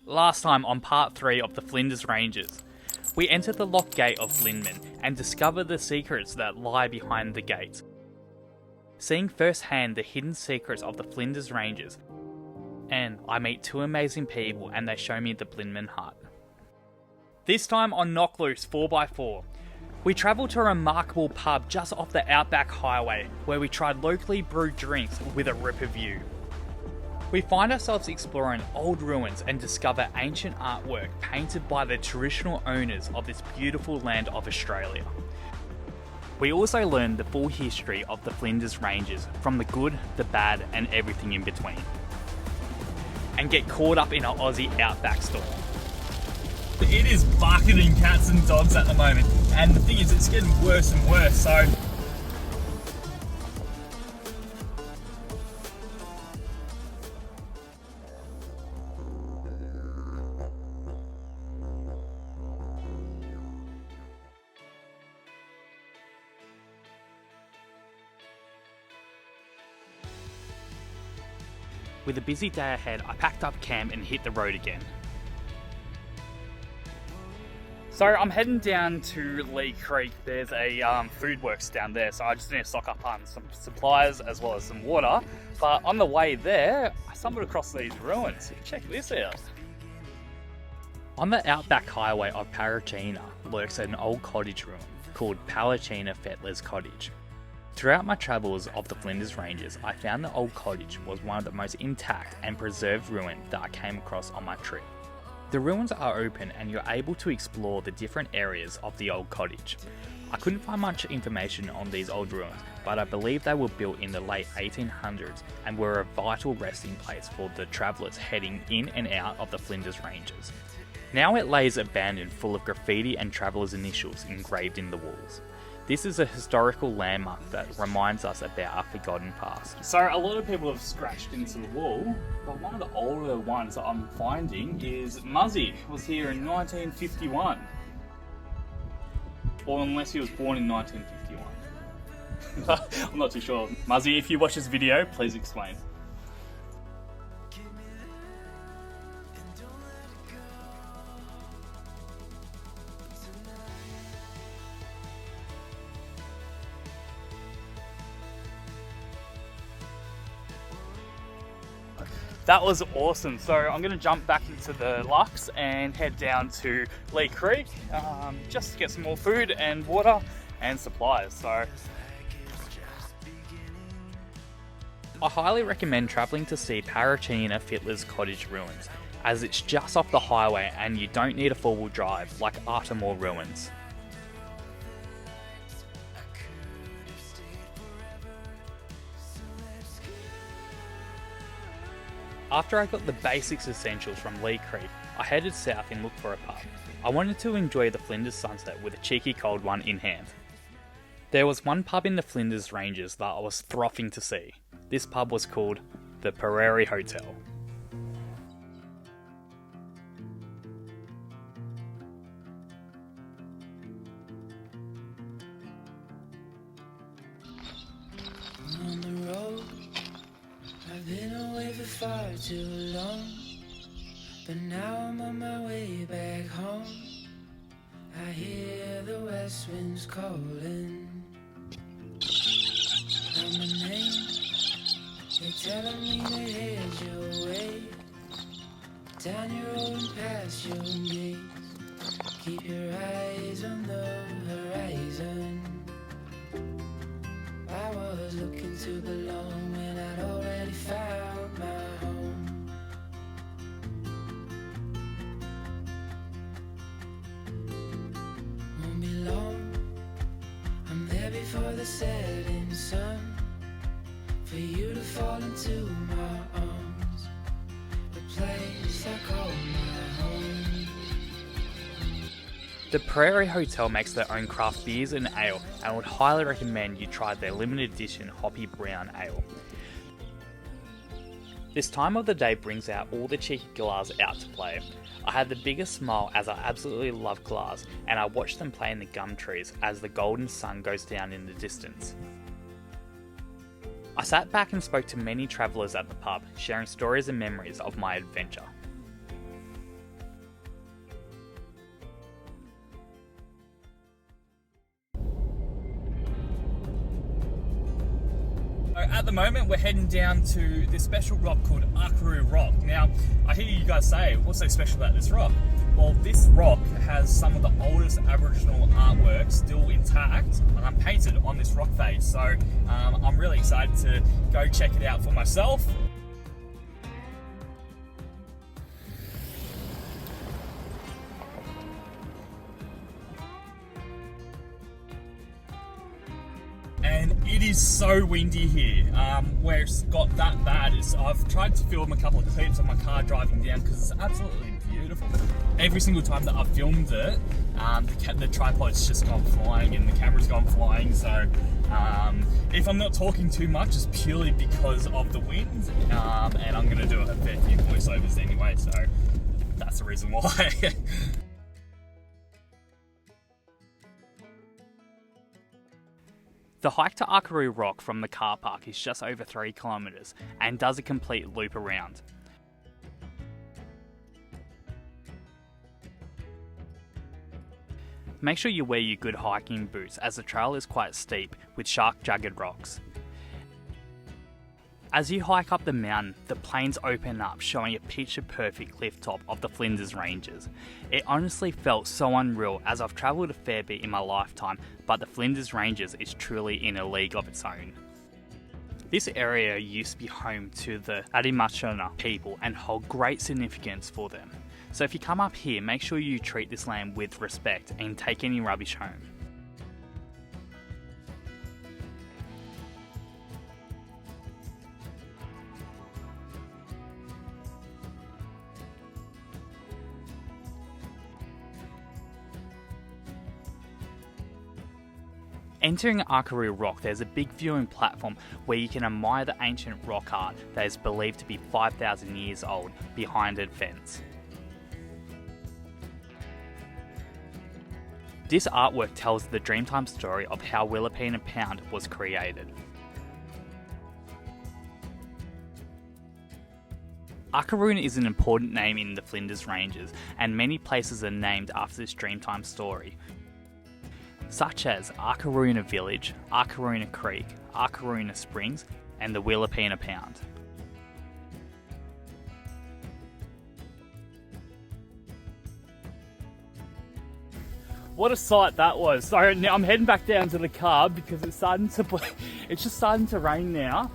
Last time on part 3 of the Flinders Ranges, we enter the locked gate of BLINMAN and discover the secrets that lie behind the gate. Seeing firsthand the hidden secrets of the Flinders Ranges, and I meet two amazing people and they show me the BLINMAN hut. This time on Knock Loose 4x4, we travel to a remarkable pub just off the Outback highway where we tried locally brewed drinks with a ripper view. We find ourselves exploring old ruins and discover ancient artwork painted by the traditional owners of this beautiful land of Australia. We also learn the full history of the Flinders Ranges, from the good, the bad and everything in between. And get caught up in an Aussie Outback store. It is bucketing cats and dogs at the moment, and the thing is it's getting worse and worse, so with a busy day ahead, I packed up camp and hit the road again. So I'm heading down to Lee Creek. There's a food works down there, so I just need to stock up on some supplies as well as some water. But on the way there, I stumbled across these ruins. Check this out. On the Outback highway of Parachina lurks an old cottage ruin called Palachina Fettler's Cottage. Throughout my travels of the Flinders Ranges, I found the old cottage was one of the most intact and preserved ruins that I came across on my trip. The ruins are open and you're able to explore the different areas of the old cottage. I couldn't find much information on these old ruins, but I believe they were built in the late 1800s and were a vital resting place for the travellers heading in and out of the Flinders Ranges. Now it lays abandoned, full of graffiti and travellers' initials engraved in the walls. This is a historical landmark that reminds us about our forgotten past. So a lot of people have scratched into the wall, but one of the older ones that I'm finding is Muzzy was here in 1951. Or unless he was born in 1951. I'm not too sure. Muzzy, if you watch this video, please explain. That was awesome. So I'm going to jump back into the Lux and head down to Lee Creek just to get some more food and water and supplies. So I highly recommend travelling to see Parachina Fettler's Cottage ruins, as it's just off the highway and you don't need a four-wheel drive like Arkaroo ruins. After I got the basics essentials from Lee Creek, I headed south and looked for a pub. I wanted to enjoy the Flinders sunset with a cheeky cold one in hand. There was one pub in the Flinders Ranges that I was frothing to see. This pub was called the Prairie Hotel. On the road, I've been away for far too long, but now I'm on my way back home. I hear the west winds calling out my name. They're telling me to head your way, down your road and past your gates. Keep your eyes on the horizon. I was looking to belong when I'd already found my home. Won't be long, I'm there before the setting sun, for you to fall into my arms, a place I call my home. The Prairie Hotel makes their own craft beers and ale, and I would highly recommend you try their limited edition Hoppy Brown Ale. This time of the day brings out all the cheeky galahs out to play. I had the biggest smile as I absolutely love galahs, and I watched them play in the gum trees as the golden sun goes down in the distance. I sat back and spoke to many travellers at the pub, sharing stories and memories of my adventure. at the moment we're heading down to this special rock called Arkaroo Rock. Now, I hear you guys say, what's so special about this rock? Well, this rock has some of the oldest Aboriginal artwork still intact and painted on this rock face. So I'm really excited to go check it out for myself. And it is so windy here, where it's got that bad. I've tried to film a couple of clips of my car driving down because it's absolutely beautiful. Every single time that I've filmed it, the tripod's just gone flying and the camera's gone flying. So if I'm not talking too much, it's purely because of the wind, and I'm going to do a fair few voiceovers anyway, so that's the reason why. The hike to Arkaroo Rock from the car park is just over 3 kilometres and does a complete loop around. Make sure you wear your good hiking boots as the trail is quite steep with sharp jagged rocks. As you hike up the mountain, the plains open up, showing a picture-perfect cliff top of the Flinders Ranges. It honestly felt so unreal as I've travelled a fair bit in my lifetime, but the Flinders Ranges is truly in a league of its own. This area used to be home to the Adimashana people and hold great significance for them. So if you come up here, make sure you treat this land with respect and take any rubbish home. Entering Arkaroo Rock, there's a big viewing platform where you can admire the ancient rock art that is believed to be 5,000 years old behind a fence. This artwork tells the Dreamtime story of how Willapina Pound was created. Arkaroo is an important name in the Flinders Ranges, and many places are named after this Dreamtime story, such as Arkaroo Village, Arkaroo Creek, Arkaroo Springs, and the Willapina Pound. What a sight that was. So now I'm heading back down to the car because it's just starting to rain now.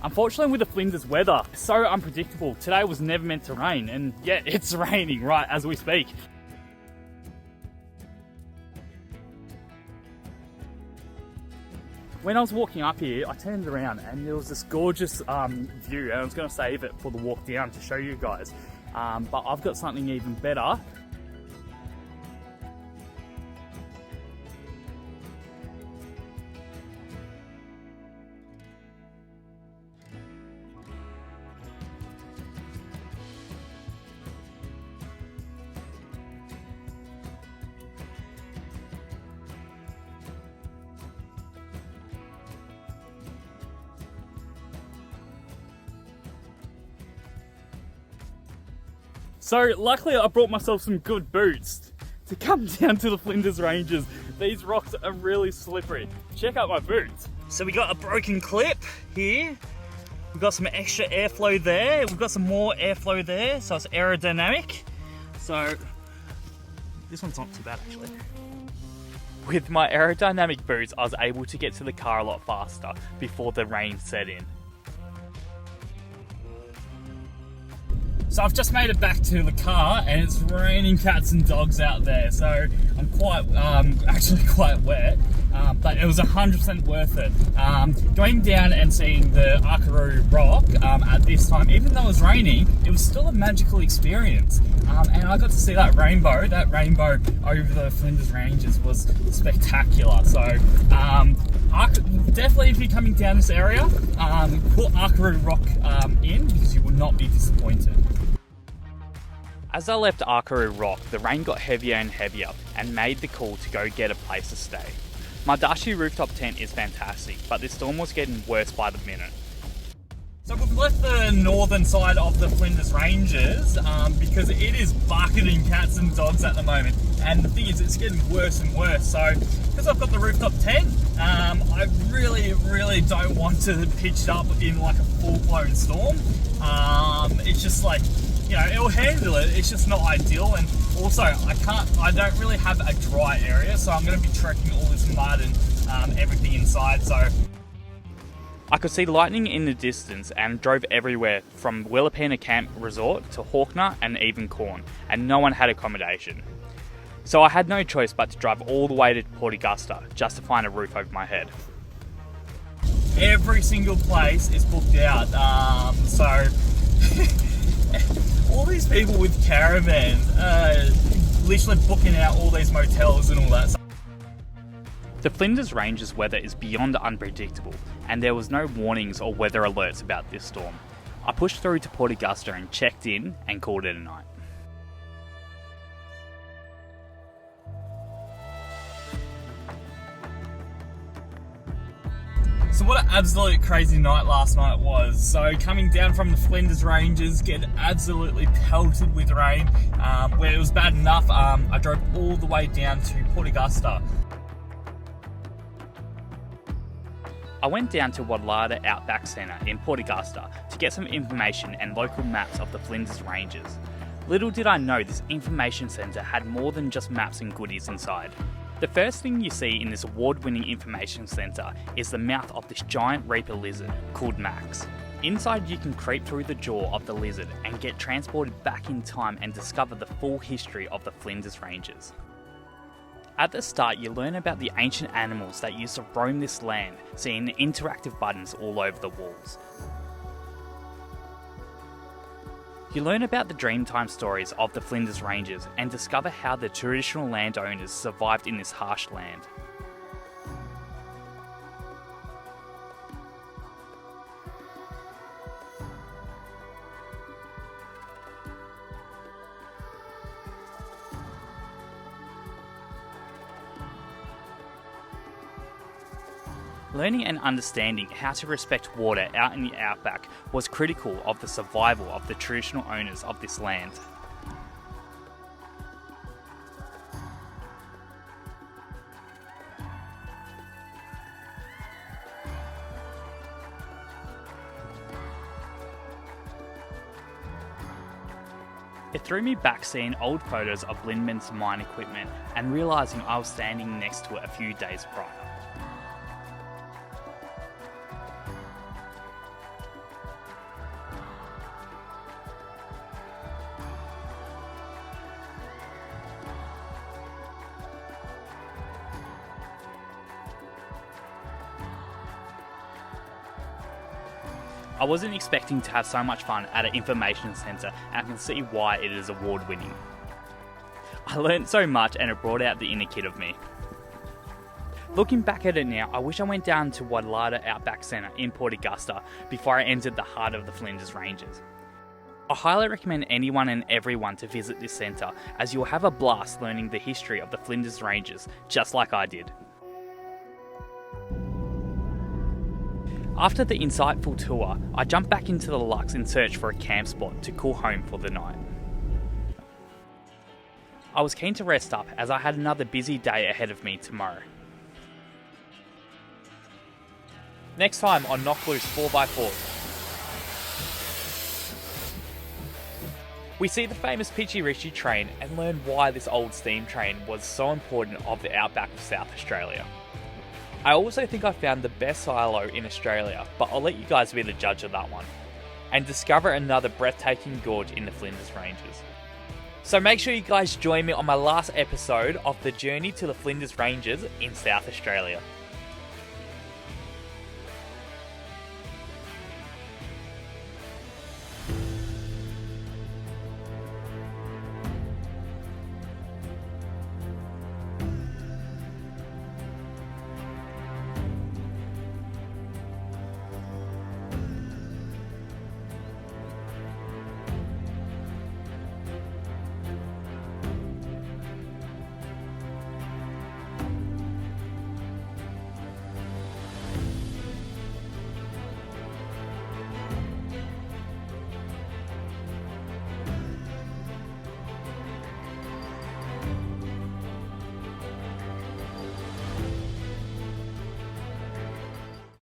Unfortunately with the Flinders weather, it's so unpredictable. Today was never meant to rain, and yet it's raining right as we speak. When I was walking up here, I turned around and there was this gorgeous view, and I was going to save it for the walk down to show you guys. But I've got something even better. So luckily I brought myself some good boots to come down to the Flinders Ranges. These rocks are really slippery. Check out my boots. So we got a broken clip here. We've got some extra airflow there. We've got some more airflow there, so it's aerodynamic. So this one's not too bad actually. With my aerodynamic boots, I was able to get to the car a lot faster before the rain set in. So I've just made it back to the car and it's raining cats and dogs out there, so I'm quite, actually quite wet, but it was 100% worth it. Going down and seeing the Arkaroo Rock at this time, even though it was raining, it was still a magical experience. And I got to see that rainbow over the Flinders Ranges was spectacular. So definitely if you're coming down this area, put Arkaroo Rock in because you will not be disappointed. As I left Arkaroo Rock, the rain got heavier and heavier and made the call to go get a place to stay. My Dashi rooftop tent is fantastic, but the storm was getting worse by the minute. So So we've left the northern side of the Flinders Ranges because it is bucketing cats and dogs at the moment. And the thing is, it's getting worse and worse. So because I've got the rooftop tent, I really don't want to pitch it up in like a full-blown storm. It's just like, you know, it'll handle it. It's just not ideal. And also, I don't really have a dry area, so I'm going to be trekking all this mud and everything inside. So I could see lightning in the distance and drove everywhere from Willapena Camp Resort to Hawkner and even Corn, and no one had accommodation. So I had no choice but to drive all the way to Port Augusta just to find a roof over my head. Every single place is booked out, so all these people with caravans literally booking out all these motels and all that. The Flinders Ranges weather is beyond unpredictable, and there was no warnings or weather alerts about this storm. I pushed through to Port Augusta and checked in and called it a night. So what an absolute crazy night last night was. So coming down from the Flinders Ranges, getting absolutely pelted with rain, where it was bad enough, I drove all the way down to Port Augusta. I went down to WADA Outback Centre in Port Augusta to get some information and local maps of the Flinders Ranges. Little did I know this information centre had more than just maps and goodies inside. The first thing you see in this award-winning information centre is the mouth of this giant reaper lizard called Max. Inside you can creep through the jaw of the lizard and get transported back in time and discover the full history of the Flinders Ranges. At the start, you learn about the ancient animals that used to roam this land, seeing interactive buttons all over the walls. You learn about the Dreamtime stories of the Flinders Ranges and discover how the traditional landowners survived in this harsh land. Learning and understanding how to respect water out in the outback was critical of the survival of the traditional owners of this land. It threw me back seeing old photos of BLINMAN's mine equipment and realising I was standing next to it a few days prior. I wasn't expecting to have so much fun at an information centre, and I can see why it is award winning. I learned so much and it brought out the inner kid of me. Looking back at it now, I wish I went down to WADA Outback Centre in Port Augusta before I entered the heart of the Flinders Ranges. I highly recommend anyone and everyone to visit this centre, as you'll have a blast learning the history of the Flinders Ranges, just like I did. After the insightful tour, I jumped back into the Lux in search for a camp spot to call home for the night. I was keen to rest up as I had another busy day ahead of me tomorrow. Next time on Knock Loose 4x4. We see the famous Pitchy Ritchie train and learn why this old steam train was so important of the outback of South Australia. I also think I found the best silo in Australia, but I'll let you guys be the judge of that one. And discover another breathtaking gorge in the Flinders Ranges. So make sure you guys join me on my last episode of the journey to the Flinders Ranges in South Australia.